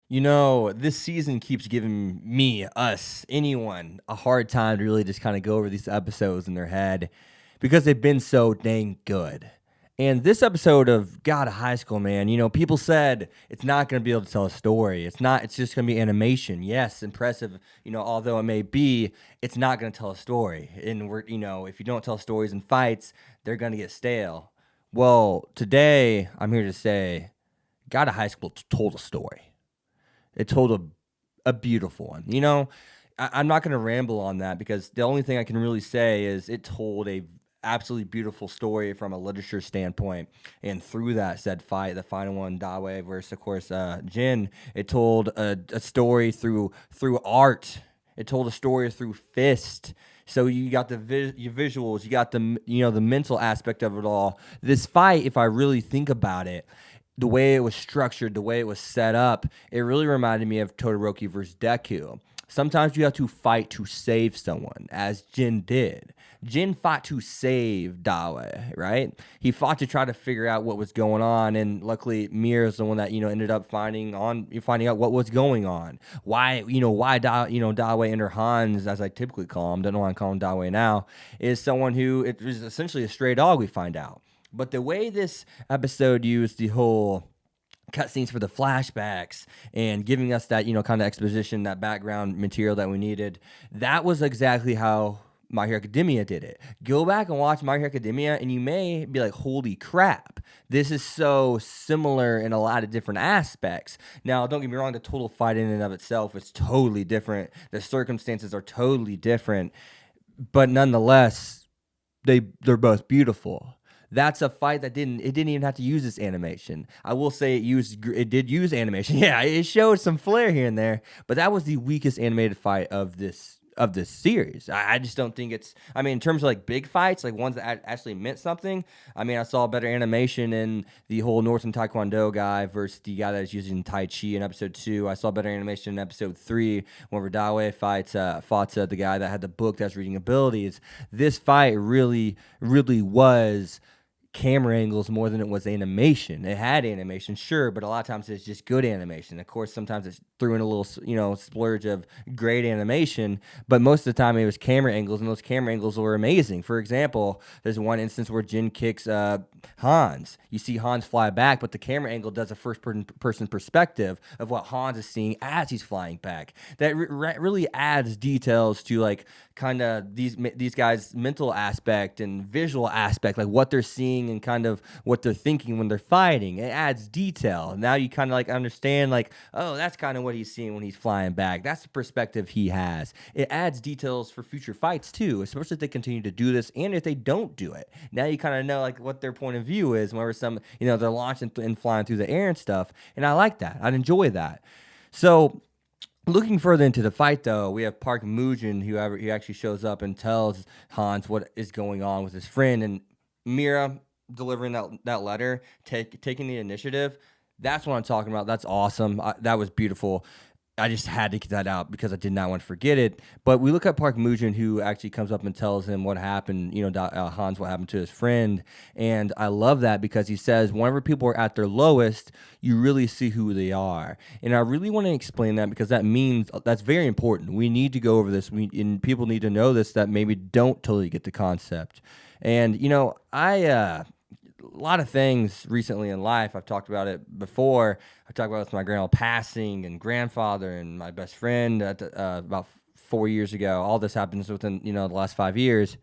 This season keeps giving me, us, anyone a hard time to really just kind of go over these episodes in their head because they've been so dang good. And this episode of God of High School, man, people said it's not going to be able to tell a story. It's just going to be animation. Yes, impressive, although it may be, it's not going to tell a story. And if you don't tell stories and fights, they're going to get stale. Well, today I'm here to say God of High School told a story. It told a beautiful one. I'm not going to ramble on that because the only thing I can really say is it told a absolutely beautiful story from a literature standpoint. And through that said fight, the final one, Dawe versus, of course, Jin, it told a story through art. It told a story through fist. So you got the your visuals, you got the mental aspect of it all. This fight, if I really think about it, the way it was structured, the way it was set up, it really reminded me of Todoroki versus Deku. Sometimes you have to fight to save someone, as Jin did. Jin fought to save Dawe, right? He fought to try to figure out what was going on, and luckily Mira's the one that ended up finding out what was going on. Why Dawe and her Hans, as I typically call him, don't know why I'm calling Dawe now, is someone who it was essentially a stray dog. We find out. But the way this episode used the whole cutscenes for the flashbacks and giving us that, kind of exposition, that background material that we needed, that was exactly how My Hero Academia did it. Go back and watch My Hero Academia and you may be like, holy crap, this is so similar in a lot of different aspects. Now, don't get me wrong, the total fight in and of itself is totally different. The circumstances are totally different, but nonetheless, they're both beautiful. That's a fight that didn't even have to use this animation. I will say it did use animation. Yeah, it showed some flair here and there, but that was the weakest animated fight of this series. I just don't think in terms of like big fights, like ones that actually meant something. I saw better animation in the whole Northern Taekwondo guy versus the guy that was using Tai Chi in episode 2. I saw better animation in episode 3 whenever Dawe fought the guy that had the book that's reading abilities. This fight really, really was camera angles more than it was animation. It had animation, sure, but a lot of times it's just good animation. Of course, sometimes it's threw in a little, splurge of great animation, but most of the time it was camera angles, and those camera angles were amazing. For example, there's one instance where Jin kicks Hans. You see Hans fly back, but the camera angle does a first-person perspective of what Hans is seeing as he's flying back. That really adds details to like kind of these guys' mental aspect and visual aspect, like what they're seeing and kind of what they're thinking when they're fighting. It adds detail. Now you kind of like understand, like, oh, that's kind of what he's seeing when he's flying back. That's the perspective he has. It adds details for future fights too, especially if they continue to do this and if they don't do it. Now you kind of know like what their point of view is whenever they're launching and flying through the air and stuff. And I like that. I'd enjoy that. So looking further into the fight, though, we have Park Mujin, who actually shows up and tells Hans what is going on with his friend, and Mira delivering that letter, taking the initiative. That's what I'm talking about. That's awesome. That was beautiful. I just had to get that out because I did not want to forget it. But we look at Park Mujin, who actually comes up and tells him what happened, Hans, what happened to his friend. And I love that because he says, whenever people are at their lowest, you really see who they are. And I really want to explain that because that means that's very important. We need to go over this. And people need to know this that maybe don't totally get the concept. And, a lot of things recently in life. I've talked about it before. I talked about it with my grandma passing and grandfather and my best friend about 4 years ago. All this happens within, the last 5 years.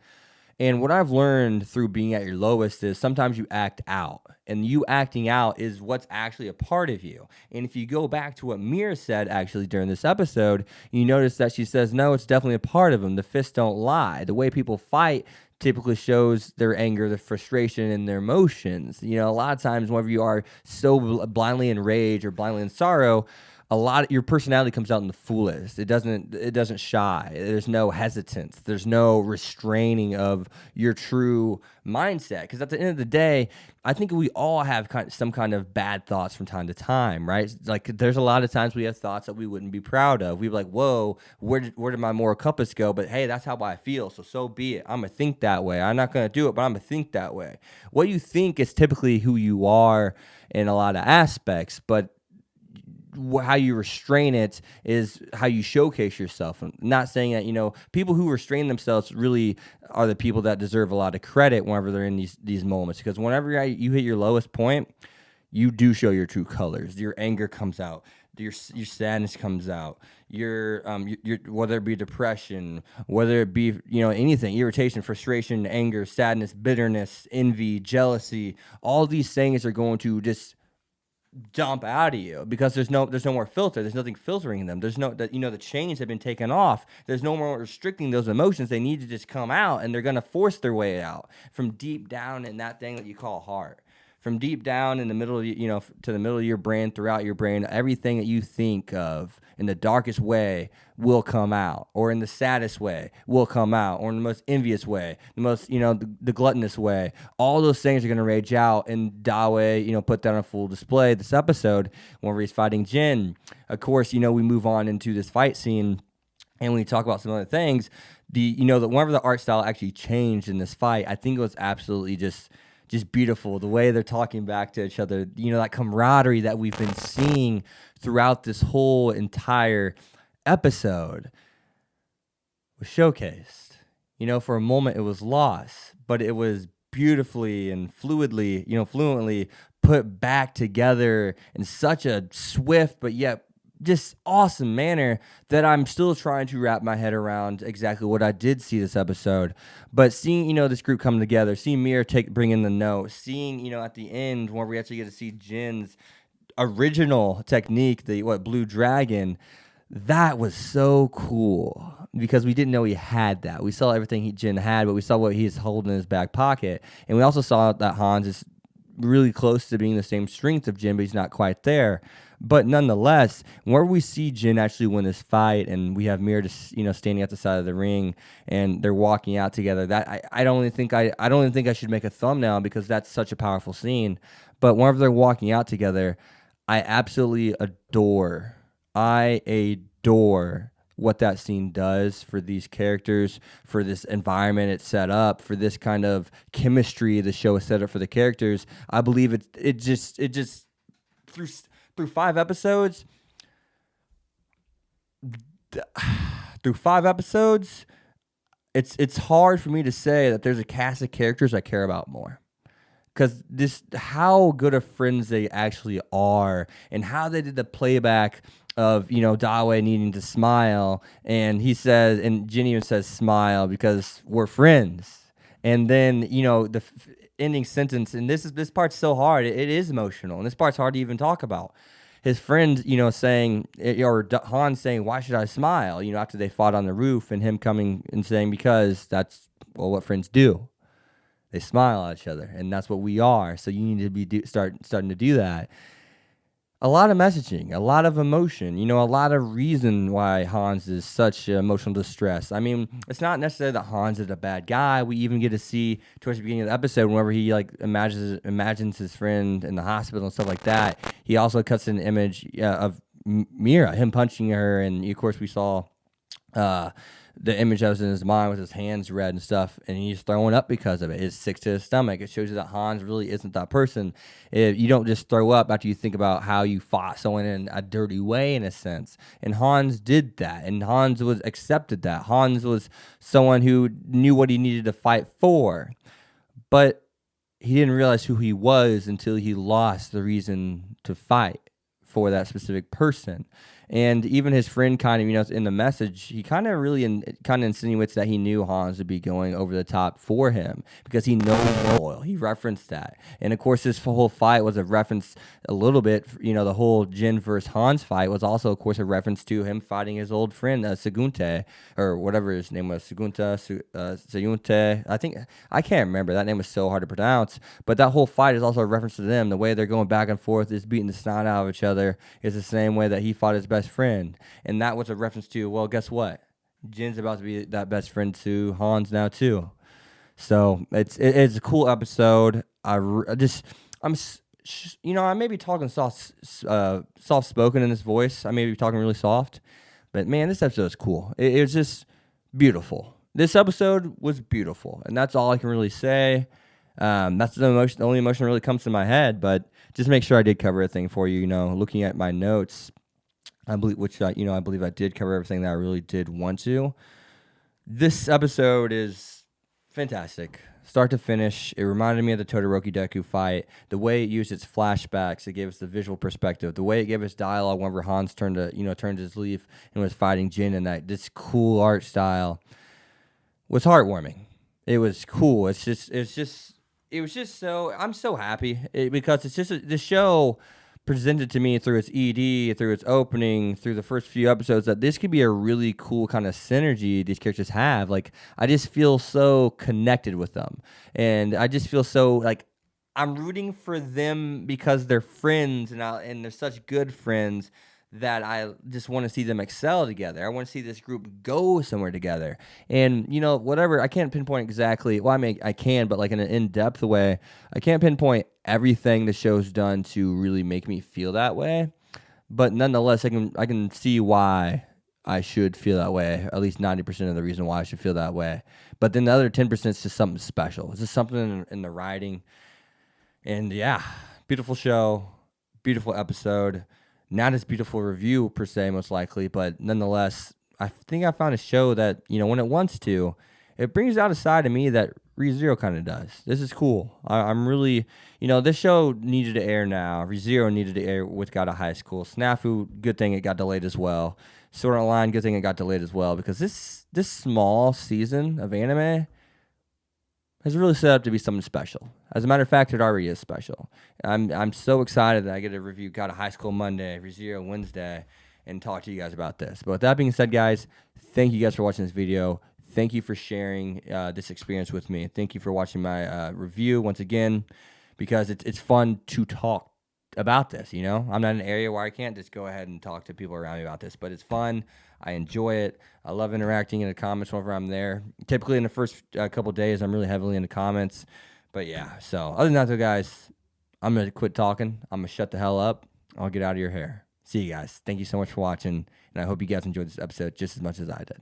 And what I've learned through being at your lowest is sometimes you act out. And you acting out is what's actually a part of you. And if you go back to what Mira said actually during this episode, you notice that she says, no, it's definitely a part of them. The fists don't lie. The way people fight typically shows their anger, their frustration, and their emotions. A lot of times whenever you are so blindly in rage or blindly in sorrow, a lot of your personality comes out in the fullest. It doesn't shy. There's no hesitance. There's no restraining of your true mindset. Because at the end of the day, I think we all have some kind of bad thoughts from time to time, right? Like there's a lot of times we have thoughts that we wouldn't be proud of. We'd be like, whoa, where did my moral compass go? But hey, that's how I feel. So be it. I'm going to think that way. I'm not going to do it, but I'm going to think that way. What you think is typically who you are in a lot of aspects, but how you restrain it is how you showcase yourself. I'm not saying that, people who restrain themselves really are the people that deserve a lot of credit whenever they're in these moments, because whenever you hit your lowest point, you do show your true colors. Your anger comes out. Your sadness comes out. Your whether it be depression, whether it be anything, irritation, frustration, anger, sadness, bitterness, envy, jealousy, all these things are going to just dump out of you because there's no more filter. There's nothing filtering them. There's the chains have been taken off. There's no more restricting those emotions. They need to just come out, and they're gonna force their way out from deep down in that thing that you call heart. From deep down in the middle of to the middle of your brain, throughout your brain, everything that you think of in the darkest way will come out, or in the saddest way will come out, or in the most envious way, the most the gluttonous way. All those things are going to rage out, and Dawe put that on full display this episode when he's fighting Jin. Of course, we move on into this fight scene, and when we talk about some other things, whenever the art style actually changed in this fight, I think it was absolutely just beautiful. The way they're talking back to each other, that camaraderie that we've been seeing throughout this whole entire episode was showcased. For a moment it was lost, but it was beautifully and fluently put back together in such a swift but yet just awesome manner that I'm still trying to wrap my head around exactly what I did see this episode. But seeing, this group come together, seeing Mir bring in the note, seeing, at the end where we actually get to see Jin's original technique, the Blue Dragon, that was so cool because we didn't know he had that. We saw everything Jin had, but we saw what he's holding in his back pocket. And we also saw that Hans is really close to being the same strength of Jin, but he's not quite there. But nonetheless, where we see Jin actually win this fight, and we have Mir just standing at the side of the ring, and they're walking out together. That I don't even think I should make a thumbnail because that's such a powerful scene. But whenever they're walking out together, I absolutely adore. I adore what that scene does for these characters, for this environment it's set up, for this kind of chemistry the show is set up for the characters. I believe it just through 5 episodes, it's hard for me to say that there's a cast of characters I care about more. Because how good of friends they actually are, and how they did the playback of Dawe needing to smile, and he says, and Jin even says smile because we're friends, and then the ending sentence, and this part's so hard, it is emotional, and this part's hard to even talk about. His friend, saying, or Han saying, "Why should I smile?" After they fought on the roof, and him coming and saying, "Because that's what friends do. They smile at each other, and that's what we are. So you need to be starting to do that." A lot of messaging, a lot of emotion, a lot of reason why Hans is such emotional distress. I mean, it's not necessarily that Hans is a bad guy. We even get to see towards the beginning of the episode, whenever he imagines his friend in the hospital and stuff like that. He also cuts an image of Mira, him punching her, and of course we saw the image that was in his mind with his hands red and stuff, and he's throwing up because of it. It's sick to his stomach. It shows you that Hans really isn't that person. If you don't just throw up after you think about how you fought someone in a dirty way, in a sense. And Hans did that, and Hans was accepted that. Hans was someone who knew what he needed to fight for, but he didn't realize who he was until he lost the reason to fight for that specific person. And even his friend kind of, in the message, he kind of really insinuates that he knew Hans would be going over the top for him because he knows oil. He referenced that. And of course, this whole fight was a reference a little bit, the whole Jin versus Hans fight was also, of course, a reference to him fighting his old friend, Segunte, or whatever his name was, Segunte. I can't remember. That name was so hard to pronounce. But that whole fight is also a reference to them. The way they're going back and forth, is beating the snot out of each other, is the same way that he fought his best friend. And that was a reference to, well, guess what? Jin's about to be that best friend to Hans now too. So it's a cool episode. I may be talking soft spoken in this voice. I may be talking really soft, but man, this episode is cool. It was just beautiful. This episode was beautiful, and that's all I can really say. That's the only emotion that really comes to my head. But just make sure I did cover everything for you. Looking at my notes, I believe, which I believe I did cover everything that I really did want to. This episode is fantastic, start to finish. It reminded me of the Todoroki Deku fight. The way it used its flashbacks, it gave us the visual perspective. The way it gave us dialogue whenever Hans turned his leaf and was fighting Jin, and that this cool art style was heartwarming. It was cool. It was just so, I'm so happy because it's just the show presented to me through its ED, through its opening, through the first few episodes, that this could be a really cool kind of synergy these characters have. Like, I just feel so connected with them. And I just feel so, like, I'm rooting for them because they're friends and they're such good friends that I just want to see them excel together. I want to see this group go somewhere together. And, whatever, I can't pinpoint exactly, well, I mean, I can, but like in an in-depth way, I can't pinpoint everything the show's done to really make me feel that way. But nonetheless, I can see why I should feel that way, at least 90% of the reason why I should feel that way. But then the other 10% is just something special. It's just something in the writing. And yeah, beautiful show, beautiful episode. Not as beautiful review per se, most likely, but nonetheless, I think I found a show that, when it wants to, it brings out a side of me that ReZero kind of does. This is cool. I'm really, this show needed to air now. ReZero needed to air with God of High School. Snafu, good thing it got delayed as well. Sword Art Online, good thing it got delayed as well, because this small season of anime has really set up to be something special. As a matter of fact, it already is special. I'm so excited that I get to review God of High School Monday, ReZero Wednesday, and talk to you guys about this. But with that being said, guys, thank you guys for watching this video. Thank you for sharing this experience with me. Thank you for watching my review once again, because it's fun to talk about this. I'm not in an area where I can't just go ahead and talk to people around me about this, but it's fun. I enjoy it. I love interacting in the comments whenever I'm there. Typically in the first couple days, I'm really heavily in the comments. But yeah, so other than that, though, guys, I'm going to quit talking. I'm going to shut the hell up. I'll get out of your hair. See you guys. Thank you so much for watching, and I hope you guys enjoyed this episode just as much as I did.